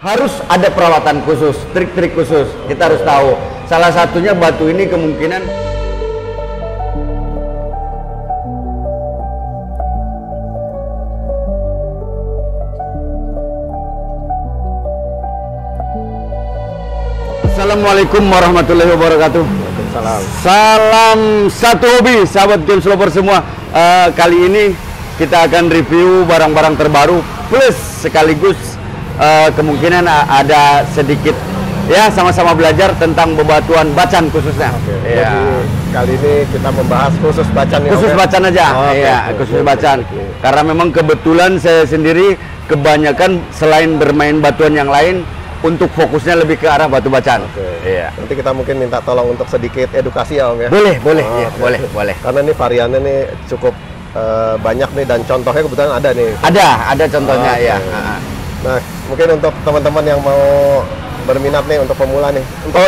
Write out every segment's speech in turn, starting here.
harus ada perawatan khusus, trik-trik khusus. Kita harus tahu. Salah satunya batu ini kemungkinan Assalamualaikum warahmatullahi wabarakatuh. Salam satu hobi, sahabat Games Lover semua. Kali ini kita akan review barang-barang terbaru plus sekaligus kemungkinan ada sedikit ya sama-sama belajar tentang bebatuan bacan khususnya. Ya. Jadi kali ini kita membahas khusus bacan. Khusus bacan aja. Khusus bacan. Karena memang kebetulan saya sendiri kebanyakan selain bermain batuan yang lain, untuk fokusnya lebih ke arah batu bacan. Iya. Nanti kita mungkin minta tolong untuk sedikit edukasi ya Om ya. Boleh. Boleh. Karena ini variannya nih cukup banyak nih dan contohnya kebetulan ada nih. Ada contohnya ya. Nah, mungkin untuk teman-teman yang mau berminat nih untuk pemula nih. Untuk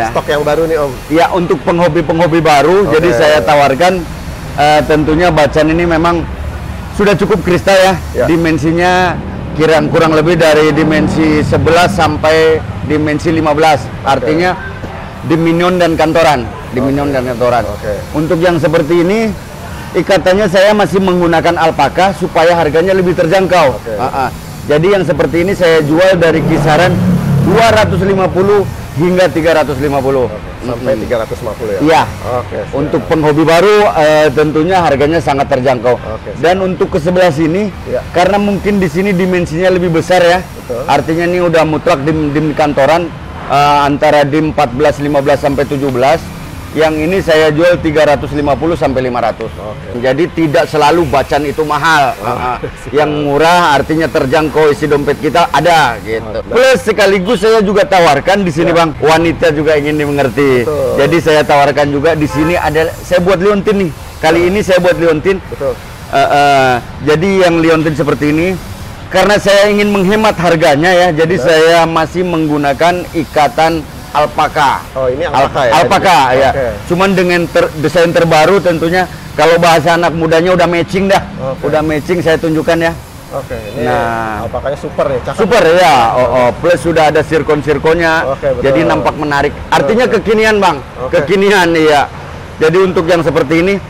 stok yang baru nih Om. Ya, untuk penghobi-penghobi baru. Jadi saya tawarkan tentunya bacan ini memang sudah cukup kristal ya. Dimensinya kurang lebih dari dimensi 11 sampai dimensi 15. Artinya diminion dan kantoran. Untuk yang seperti ini ikatannya saya masih menggunakan alpaka supaya harganya lebih terjangkau. Jadi yang seperti ini saya jual dari kisaran 250 hingga 350. Sampai 350 ya? Iya. Untuk penghobi baru tentunya harganya sangat terjangkau. Dan untuk ke sebelah sini, karena mungkin di sini dimensinya lebih besar ya. Artinya ini udah mutlak dim kantoran antara dim 14, 15 sampai 17. Yang ini saya jual 350 sampai 500. Jadi tidak selalu bacan itu mahal. Yang murah artinya terjangkau, isi dompet kita ada gitu. Plus sekaligus saya juga tawarkan di sini Bang, wanita juga ingin dimengerti. Jadi saya tawarkan juga di sini ada, saya buat liontin nih. Kali ini saya buat liontin. Jadi yang liontin seperti ini karena saya ingin menghemat harganya ya. Jadi saya masih menggunakan ikatan alpaka. Oh, ini alpaka ya? Alpaka ya. Cuman dengan desain terbaru tentunya. Kalau bahasa anak mudanya udah matching dah. Udah matching, saya tunjukkan ya. Ini alpakanya super nih, cakep. Super ya. Plus sudah ada sirkon-sirkonnya. Jadi nampak menarik. Artinya kekinian Bang. Kekinian iya. Jadi untuk yang seperti ini,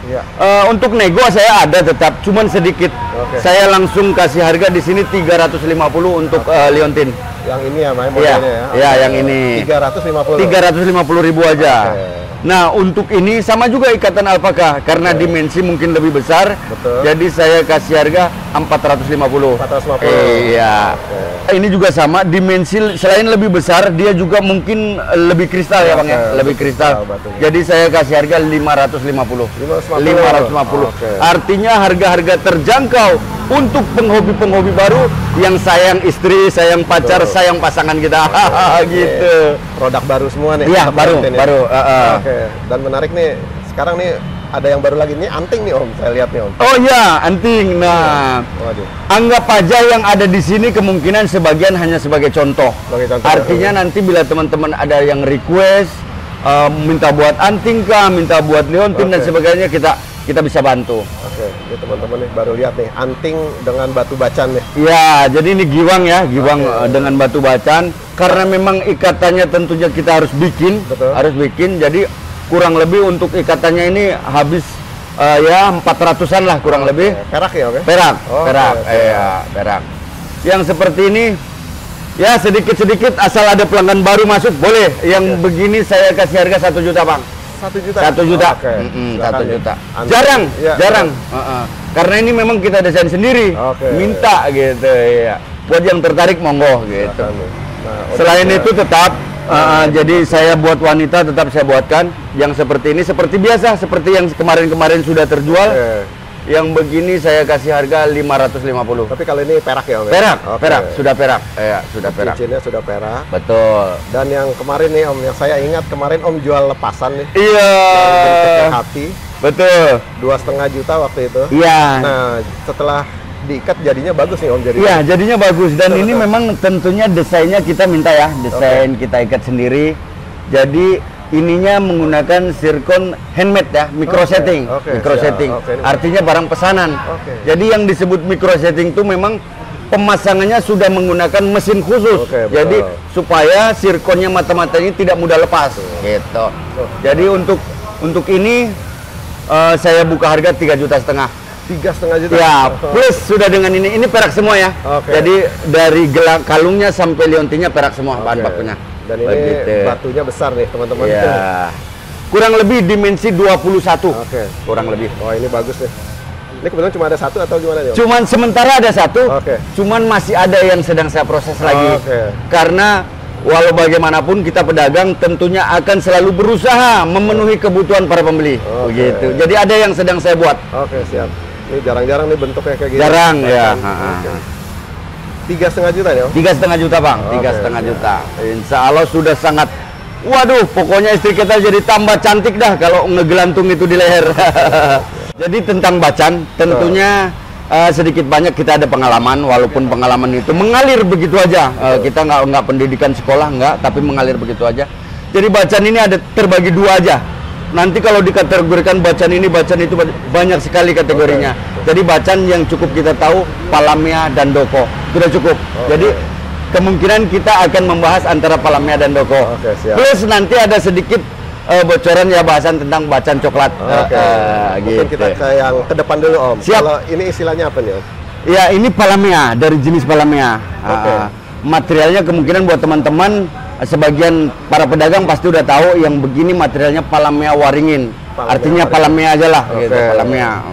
untuk nego saya ada tetap, cuman sedikit. Saya langsung kasih harga di sini 350 untuk liontin. Yang ini ya, modelnya ya? Iya, yang ini 350 ribu aja. Nah, untuk ini sama juga ikatan alpaka karena dimensi mungkin lebih besar. Jadi saya kasih harga 450. Iya. Ini juga sama, dimensi selain lebih besar, dia juga mungkin lebih kristal ya Bang ya, lebih kristal. Jadi saya kasih harga 550. Artinya harga-harga terjangkau untuk penghobi-penghobi baru yang sayang istri, sayang pacar, sayang pasangan kita. Gitu. Produk baru semua nih. Iya, baru. Dan menarik nih, sekarang nih ada yang baru lagi nih, anting nih Om, saya lihat nih Om. Oh iya, anting. Nah, anggap aja yang ada di sini kemungkinan sebagian hanya sebagai contoh. Artinya nanti bila teman-teman ada yang request minta buat anting kah, minta buat liontin dan sebagainya, kita bisa bantu. Ini teman-teman nih baru lihat nih, anting dengan batu bacan nih. Ya, jadi ini giwang ya, giwang dengan batu bacan. Karena memang ikatannya tentunya kita harus bikin, Jadi kurang lebih untuk ikatannya ini habis ya 400-an lah kurang lebih. Perak ya Om? Perak. Yang seperti ini ya sedikit-sedikit asal ada pelanggan baru masuk boleh. Yang begini saya kasih harga 1 juta Bang. 1 juta? 1 juta. 1 juta. Jarang. Karena ini memang kita desain sendiri. Minta gitu ya. Buat yang tertarik monggo gitu. Selain itu tetap jadi saya buat wanita tetap saya buatkan yang seperti ini seperti biasa, seperti yang kemarin-kemarin sudah terjual. Yang begini saya kasih harga 550. Tapi kalau ini perak ya Om? Perak, sudah perak. Sudah perak. Cincinnya sudah perak. Betul. Dan yang kemarin nih Om, yang saya ingat kemarin Om jual lepasan nih. Iya. Hati. Betul. 2,5 juta waktu itu. Iya. Nah, setelah diikat jadinya bagus nih Om. Iya, jadinya bagus. Dan ini memang tentunya desainnya kita minta ya, desain kita ikat sendiri. Jadi ininya menggunakan sirkon handmade ya, micro setting. Artinya barang pesanan. Jadi yang disebut micro setting itu memang pemasangannya sudah menggunakan mesin khusus. Jadi supaya sirkonnya mata-mata ini tidak mudah lepas gitu. Jadi untuk ini saya buka harga 3,5 juta. 3,5 juta. Ya, plus sudah dengan ini perak semua ya. Jadi dari gelang kalungnya sampai liontinnya perak semua bahan bakunya. Dan ini batunya besar nih teman-teman. Ya. Kurang lebih dimensi 21. Kurang lebih. Oh, ini bagus nih. Ini kebetulan cuma ada satu atau gimana ya? Cuman sementara ada satu. Cuman masih ada yang sedang saya proses lagi. Karena walau bagaimanapun kita pedagang tentunya akan selalu berusaha memenuhi kebutuhan para pembeli. Begitu. Jadi ada yang sedang saya buat. Siap. Ini jarang-jarang nih bentuknya kayak gini. Jarang ya. 3,5 juta ya? 3,5 juta bang. 3,5 juta. Insya Allah sudah sangat. Waduh, pokoknya istri kita jadi tambah cantik dah kalau ngegelantung itu di leher. Jadi tentang bacan, tentunya sedikit banyak kita ada pengalaman, walaupun pengalaman itu mengalir begitu aja. Kita nggak pendidikan sekolah, nggak, tapi mengalir begitu aja. Jadi bacan ini ada terbagi dua aja. Nanti kalau dikategorikan bacan ini, bacan itu banyak sekali kategorinya. Jadi bacan yang cukup kita tahu, Palamia dan Doko. Sudah cukup. Jadi kemungkinan kita akan membahas antara Palamia dan Doko. Plus nanti ada sedikit bocoran ya bahasan tentang bacan coklat. Mungkin kita ke yang ke depan dulu Om. Siap. Kalau ini istilahnya apa nih Om? Ya ini Palamia, dari jenis Palamia. Materialnya kemungkinan buat teman-teman, sebagian para pedagang pasti udah tahu yang begini materialnya Palamia waringin. Artinya Palamia aja lah gitu, Palamia.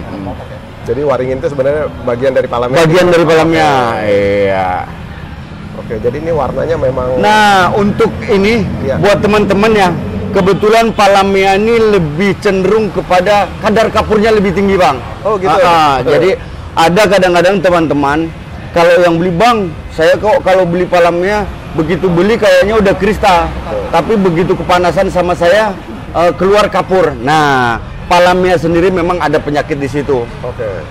Jadi waringin itu sebenarnya bagian dari Palamia. Bagian dari Palamia. Iya. Jadi ini warnanya memang. Nah, untuk ini buat teman-teman ya, kebetulan Palamia ini lebih cenderung kepada kadar kapurnya lebih tinggi bang. Oh gitu. Jadi ada kadang-kadang teman-teman kalau yang beli bang, saya kok kalau beli Palamia begitu beli kayaknya udah kristal, tapi begitu kepanasan sama saya keluar kapur. Nah, Palamia sendiri memang ada penyakit di situ.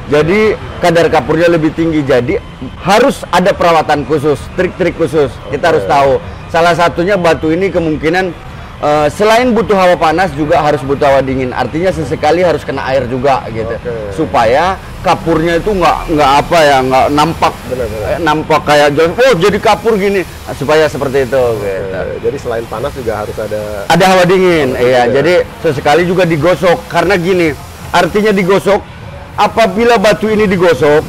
Jadi kadar kapurnya lebih tinggi. Jadi harus ada perawatan khusus, trik-trik khusus. Kita harus tahu. Salah satunya batu ini kemungkinan selain butuh hawa panas juga harus butuh hawa dingin. Artinya sesekali harus kena air juga gitu. Supaya kapurnya itu nggak nampak nampak kayak jadi kapur gini. Supaya seperti itu gitu. Jadi selain panas juga harus ada hawa dingin. Iya, jadi sesekali juga digosok karena gini. Artinya digosok apabila batu ini digosok.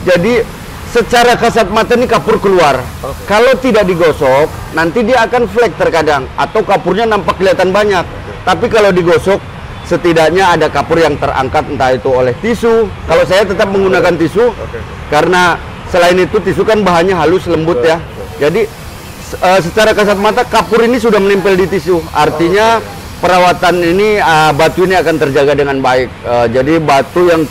Jadi secara kasat mata ini kapur keluar. Kalau tidak digosok, nanti dia akan flek terkadang atau kapurnya nampak kelihatan banyak. Tapi kalau digosok, setidaknya ada kapur yang terangkat entah itu oleh tisu. Kalau saya tetap menggunakan tisu karena selain itu tisu kan bahannya halus lembut ya. Jadi secara kasat mata kapur ini sudah menempel di tisu. Artinya perawatan ini batu ini akan terjaga dengan baik. Jadi batu yang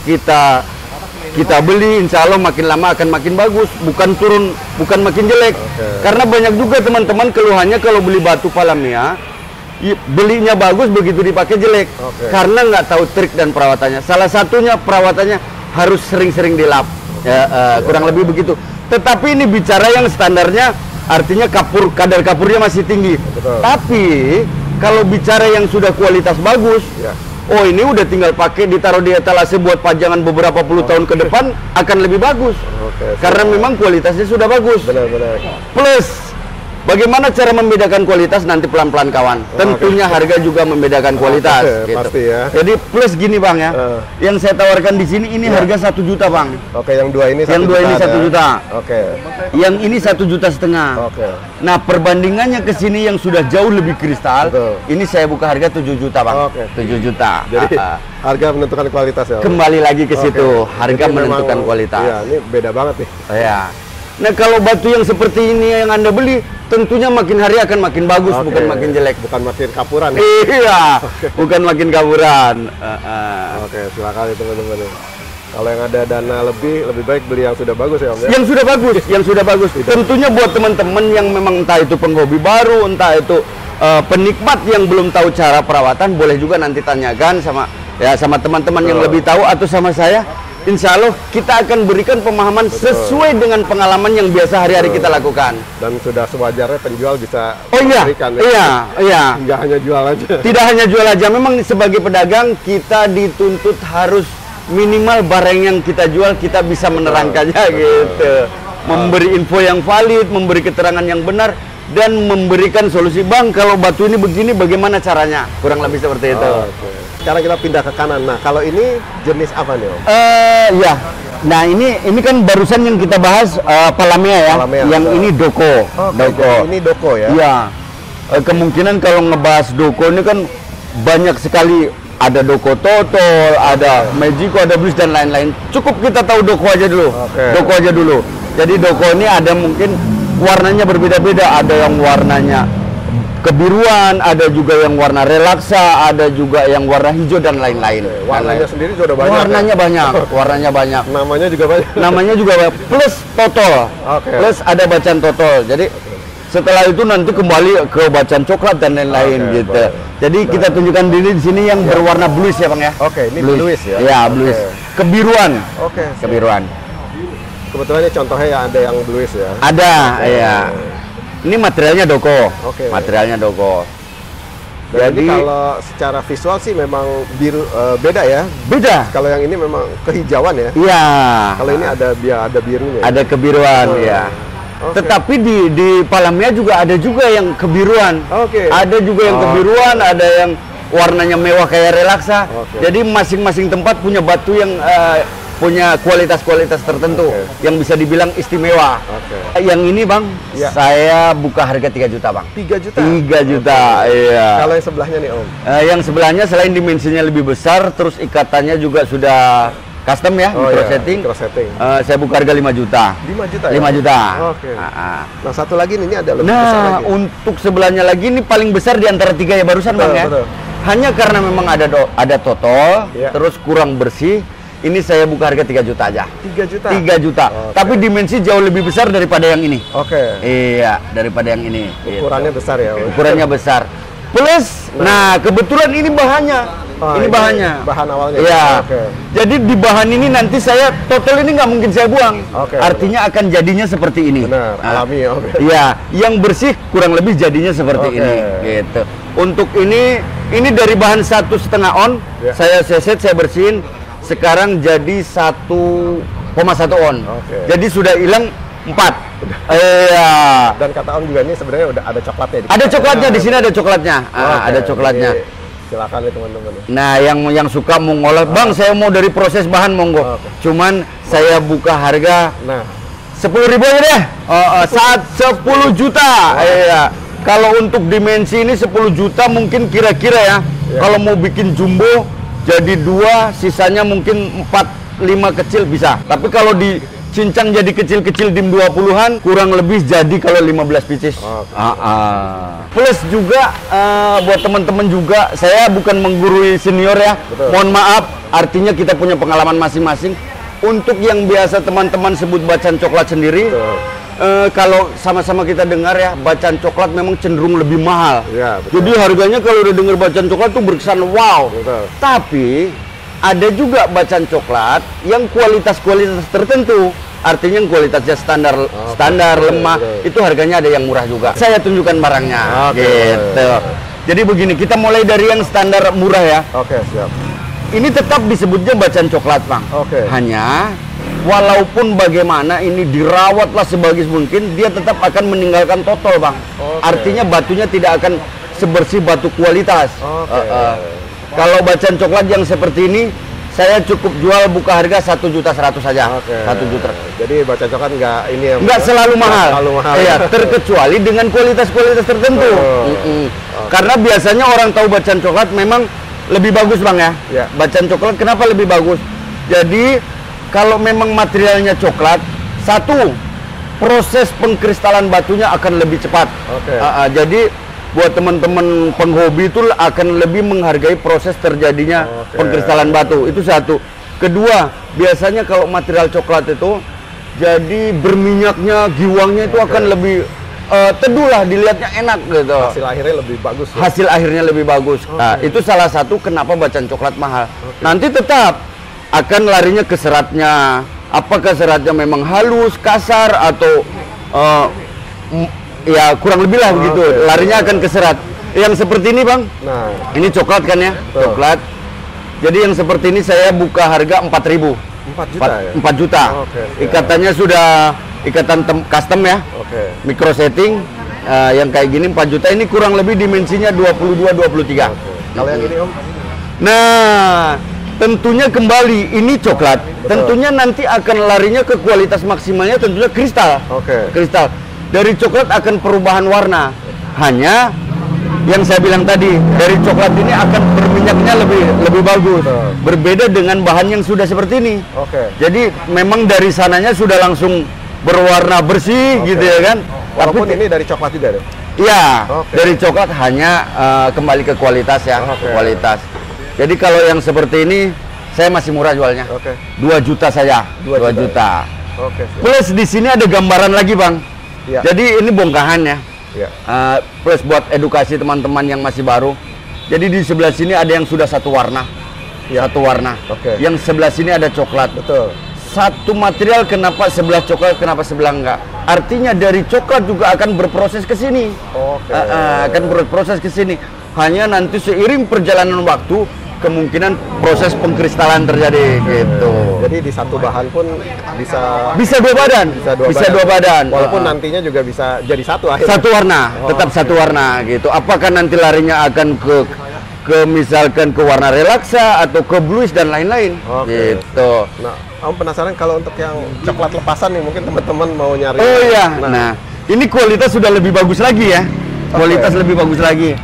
kita beli insya Allah makin lama akan makin bagus, bukan turun, bukan makin jelek. Karena banyak juga teman-teman keluhannya kalau beli batu Palamia belinya bagus, begitu dipakai jelek. Karena nggak tahu trik dan perawatannya. Salah satunya perawatannya harus sering-sering dilap, kurang lebih begitu. Tetapi ini bicara yang standarnya, artinya kadar kapurnya masih tinggi. Tapi kalau bicara yang sudah kualitas bagus, oh ini udah tinggal pakai ditaruh di etalase buat pajangan beberapa puluh tahun ke depan akan lebih bagus. Karena memang kualitasnya sudah bagus. Plus bagaimana cara membedakan kualitas nanti pelan-pelan kawan. Tentunya harga juga membedakan kualitas. Gitu. Pasti ya. Jadi plus gini bang ya, yang saya tawarkan di sini ini harga 1 juta bang. Yang dua ini 1 yang dua ini 1 juta. Yang ini 1,5 juta. Nah perbandingannya ke sini yang sudah jauh lebih kristal, ini saya buka harga 7 juta bang. 7 juta. Jadi harga menentukan kualitas ya. Kembali lagi ke situ, harga jadi menentukan kualitas. Iya, ini beda banget nih. Nah kalau batu yang seperti ini yang Anda beli, tentunya makin hari akan makin bagus, bukan makin jelek. Bukan makin kapuran. Iya, bukan makin kapuran. Silakan teman-teman. Kalau yang ada dana lebih baik beli yang sudah bagus ya Om ya? Yang sudah bagus. Tentunya buat teman-teman yang memang entah itu penghobi baru, entah itu penikmat yang belum tahu cara perawatan, boleh juga nanti tanyakan sama teman-teman yang lebih tahu atau sama saya. Insya Allah kita akan berikan pemahaman sesuai dengan pengalaman yang biasa hari-hari kita lakukan. Dan sudah sewajarnya penjual bisa memberikan. Iya. Nggak hanya jual aja. Tidak hanya jual aja. Memang sebagai pedagang kita dituntut harus minimal barang yang kita jual kita bisa menerangkannya gitu. memberi info yang valid, memberi keterangan yang benar, dan memberikan solusi. Bang, kalau batu ini begini, bagaimana caranya? Kurang lebih seperti itu. Sekarang kita pindah ke kanan. Nah, kalau ini jenis apa nih, Om? Ya. Nah, ini kan barusan yang kita bahas Palamea ya. Palamea, yang ini Doko. Doko. Ini Doko ya? Iya. Kemungkinan kalau ngebahas Doko ini kan banyak sekali. Ada Doko Totol, ada Magico, ada Blues dan lain-lain. Cukup kita tahu Doko aja dulu. Doko aja dulu. Jadi Doko ini ada mungkin warnanya berbeda-beda. Ada yang warnanya kebiruan, ada juga yang warna relaksa, ada juga yang warna hijau dan lain-lain. Warnanya sendiri juga banyak. Warnanya banyak, warnanya banyak. Namanya juga banyak. Namanya juga banyak. Plus Totol. Plus ada bacaan Totol. Jadi setelah itu nanti kembali ke bacaan coklat dan lain-lain gitu. Baik. Jadi kita tunjukkan diri di sini yang berwarna blues ya, Bang ya. Ini blues ya. Ya, blues. Kebiruan. Kebiruan. Kebetulan ini contohnya ya ada yang blues ya. Ada, ya. Ini materialnya Doko. Materialnya Doko. Jadi kalau secara visual sih memang biru beda ya. Beda. Kalau yang ini memang kehijauan ya. Iya. Kalau ini ada birunya. Ada kebiruan ya. Tetapi di Palamea juga ada juga yang kebiruan. Ada juga yang kebiruan, ada yang warnanya mewah kayak relaksa. Jadi masing-masing tempat punya batu yang punya kualitas-kualitas tertentu yang bisa dibilang istimewa. Yang ini, Bang, saya buka harga 3 juta, Bang. 3 juta? 3 juta, iya. Kalau yang sebelahnya nih, Om? Yang sebelahnya selain dimensinya lebih besar, terus ikatannya juga sudah custom ya, micro-setting. Saya buka harga 5 juta. 5 juta? 5 juta. Nah, satu lagi ini ada lebih besar lagi. Untuk sebelahnya lagi ini paling besar di antara 3 ya barusan, Bang ya. Hanya karena memang ada totol, terus kurang bersih. Ini saya buka harga 3 juta aja. 3 juta? 3 juta. Tapi dimensi jauh lebih besar daripada yang ini. Iya, daripada yang ini. Ukurannya besar ya? Ukurannya besar. Plus, nah kebetulan ini bahannya. Ini bahannya. Bahan awalnya? Iya. Jadi di bahan ini nanti saya, total ini nggak mungkin saya buang. Artinya akan jadinya seperti ini. Benar, alami ya? Iya, yang bersih kurang lebih jadinya seperti ini. Gitu. Untuk ini dari bahan 1,5 on, saya seset, saya bersihin. Sekarang jadi 1,1 on. Jadi sudah hilang 4. Iya. Dan kata Om juga ini sebenarnya udah ada coklatnya. Ada coklatnya di sini, ada coklatnya. Ada coklatnya. Silakan ya teman-teman. Nah, yang suka mau ngolah, Bang, saya mau dari proses bahan monggo. Cuman saya buka harga 10.000 aja deh. Saat 10 juta. Iya. Kalau untuk dimensi ini 10 juta mungkin kira-kira ya. Kalau mau bikin jumbo jadi 2, sisanya mungkin 4-5 kecil bisa. Tapi kalau dicincang jadi kecil-kecil dim 20-an, kurang lebih jadi kalau 15 pieces. Plus juga buat teman-teman juga, saya bukan menggurui senior ya. Mohon maaf, artinya kita punya pengalaman masing-masing. Untuk yang biasa teman-teman sebut bacaan coklat sendiri, kalau sama-sama kita dengar ya, bacaan coklat memang cenderung lebih mahal. Jadi harganya kalau udah dengar bacaan coklat tuh berkesan wow. Tapi ada juga bacaan coklat yang kualitas-kualitas tertentu. Artinya kualitasnya standar lemah, itu harganya ada yang murah juga. Saya tunjukkan barangnya. Gitu. Jadi begini, kita mulai dari yang standar murah ya. Siap. Ini tetap disebutnya bacaan coklat, Bang. Hanya walaupun bagaimana ini dirawatlah sebagus mungkin, dia tetap akan meninggalkan totol, Bang. Artinya batunya tidak akan sebersih batu kualitas. Kalau bacaan coklat yang seperti ini, saya cukup jual buka harga 1.100.000 saja. 1 juta. Jadi bacaan coklat nggak selalu mahal. Iya, terkecuali dengan kualitas-kualitas tertentu. Karena biasanya orang tahu bacaan coklat memang lebih bagus, Bang ya. Bacaan coklat kenapa lebih bagus? Jadi kalau memang materialnya coklat, satu, proses pengkristalan batunya akan lebih cepat. Jadi buat teman-teman penghobi itu akan lebih menghargai proses terjadinya pengkristalan batu. Itu satu. Kedua, biasanya kalau material coklat itu jadi berminyaknya, giwangnya itu akan lebih teduh lah, dilihatnya enak gitu. Hasil akhirnya lebih bagus. Hasil akhirnya lebih bagus. Nah, itu salah satu kenapa bacaan coklat mahal. Nanti tetap akan larinya ke seratnya. Apakah seratnya memang halus, kasar, atau ya kurang lebih lah begitu. Larinya akan ke serat. Yang seperti ini, Bang. Nah, ini coklat kan ya? Coklat. Jadi yang seperti ini saya buka harga 4.000. 4 juta ya? 4 juta. Ikatannya sudah ikatan custom ya. Micro setting yang kayak gini 4 juta, ini kurang lebih dimensinya 22-23. Kalau yang ini Om? Nah, tentunya kembali ini coklat. Tentunya nanti akan larinya ke kualitas maksimalnya tentunya kristal. Kristal. Dari coklat akan perubahan warna. Hanya yang saya bilang tadi, dari coklat ini akan berminyaknya lebih bagus. Berbeda dengan bahan yang sudah seperti ini. Jadi memang dari sananya sudah langsung berwarna bersih gitu ya kan. Walaupun ini dari coklat juga deh. Iya, dari coklat hanya kembali ke kualitas ya, ke kualitas. Jadi kalau yang seperti ini saya masih murah jualnya. 2 juta saja. 2 juta. Plus di sini ada gambaran lagi, Bang. Jadi ini bongkahan ya. Plus buat edukasi teman-teman yang masih baru. Jadi di sebelah sini ada yang sudah satu warna. Satu warna. Yang sebelah sini ada coklat. Satu material, kenapa sebelah coklat, kenapa sebelah enggak? Artinya dari coklat juga akan berproses ke sini. Akan berproses ke sini. Hanya nanti seiring perjalanan waktu kemungkinan proses pengkristalan terjadi gitu. Jadi di satu bahan pun bisa 2 badan. Bisa 2 badan. Walaupun nantinya juga bisa jadi satu akhirnya. Satu warna, tetap satu warna gitu. Apakah nanti larinya akan ke misalkan ke warna relaksa atau ke bluish dan lain-lain gitu. Nah, Om penasaran kalau untuk yang coklat lepasan nih, mungkin teman-teman mau nyari. Oh iya. Nah, ini kualitas sudah lebih bagus lagi ya. Kualitas lebih bagus lagi.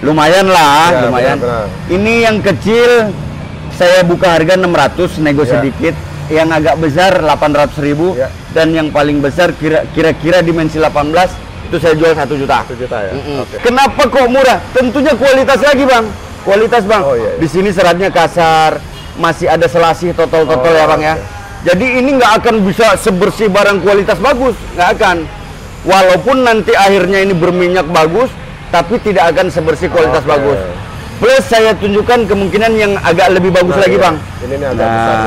Lumayan lah, lumayan. Benar. Ini yang kecil saya buka harga 600, nego sedikit. Yang agak besar 800.000 dan yang paling besar kira-kira dimensi 18 itu saya jual 1 juta. 1 juta ya. Kenapa kok murah? Tentunya kualitas lagi, Bang. Kualitas, Bang. Di sini seratnya kasar, masih ada selasih totol-totol ya, Bang ya. Jadi ini nggak akan bisa sebersih barang kualitas bagus, nggak akan. Walaupun nanti akhirnya ini berminyak bagus, tapi tidak akan sebersih kualitas bagus. Plus saya tunjukkan kemungkinan yang agak lebih bagus lagi, Bang. Ini agak besar.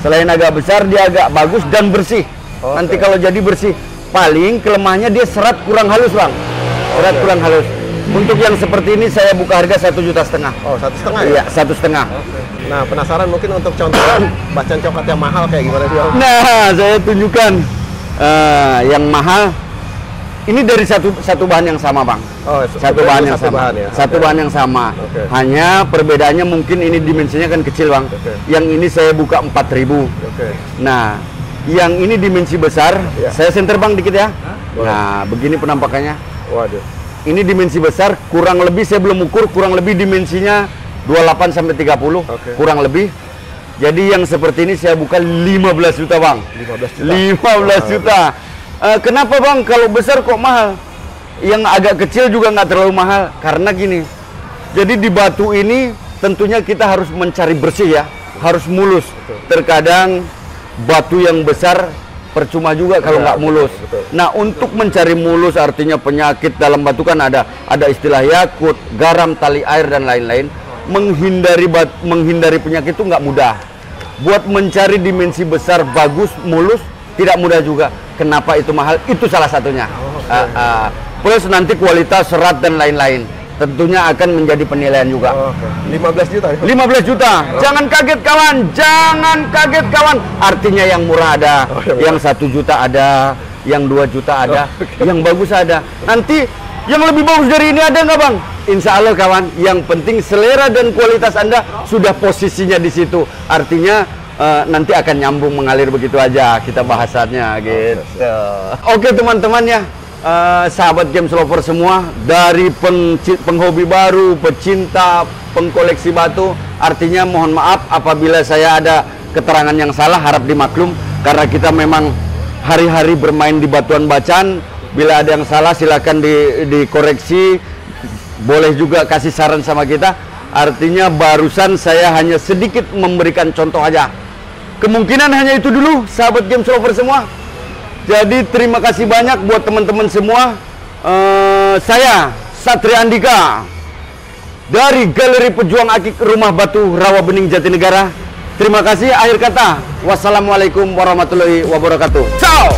Selain agak besar, dia agak bagus dan bersih. Nanti kalau jadi bersih, paling kelemahannya dia serat kurang halus, Bang. Serat kurang halus. Untuk yang seperti ini saya buka harga 1,5 juta. 1,5 ya? Iya, 1,5. Nah, penasaran mungkin untuk contoh bacaan coklat yang mahal kayak gimana sih, Om? Nah, saya tunjukkan yang mahal. Ini dari satu bahan yang sama, Bang. Satu bahan yang sama. Satu bahan yang sama. Hanya perbedaannya mungkin ini dimensinya kan kecil, Bang. Yang ini saya buka 4.000. Nah, yang ini dimensi besar. Saya center, Bang, dikit ya. Nah, begini penampakannya. Waduh. Ini dimensi besar, kurang lebih saya belum ukur, kurang lebih dimensinya 28 sampai 30, kurang lebih. Jadi yang seperti ini saya buka 15 juta, Bang. 15 juta. Kenapa, Bang? Kalau besar kok mahal? Yang agak kecil juga nggak terlalu mahal, karena gini. Jadi di batu ini tentunya kita harus mencari bersih ya, harus mulus. Terkadang batu yang besar percuma juga kalau nggak mulus. Nah, untuk mencari mulus artinya penyakit dalam batu kan ada istilah yakut, garam, tali air dan lain-lain. Menghindari penyakit itu nggak mudah. Buat mencari dimensi besar, bagus, mulus tidak mudah juga. Kenapa itu mahal? Itu salah satunya. Plus nanti kualitas serat dan lain-lain. Tentunya akan menjadi penilaian juga. 15 juta. 15 juta. Jangan kaget, kawan. Jangan kaget, kawan. Artinya yang murah ada, yang 1 juta ada, yang 2 juta ada, yang bagus ada. Nanti yang lebih bagus dari ini ada nggak, Bang? Insya Allah, kawan. Yang penting selera dan kualitas Anda sudah posisinya di situ. Artinya nanti akan nyambung mengalir begitu aja kita bahasannya gitu. Oke, teman-teman ya. Sahabat Games Lover semua, dari penghobi baru, pecinta, pengkoleksi batu, artinya mohon maaf apabila saya ada keterangan yang salah, harap dimaklum karena kita memang hari-hari bermain di batuan bacaan. Bila ada yang salah silakan dikoreksi, boleh juga kasih saran sama kita. Artinya barusan saya hanya sedikit memberikan contoh aja. Kemungkinan hanya itu dulu, sahabat Games Lover semua. Jadi terima kasih banyak buat teman-teman semua. Saya Satria Andika dari Galeri Pejuang Akik Rumah Batu Rawabening Jatinegara. Terima kasih. Akhir kata, wassalamualaikum warahmatullahi wabarakatuh. Ciao.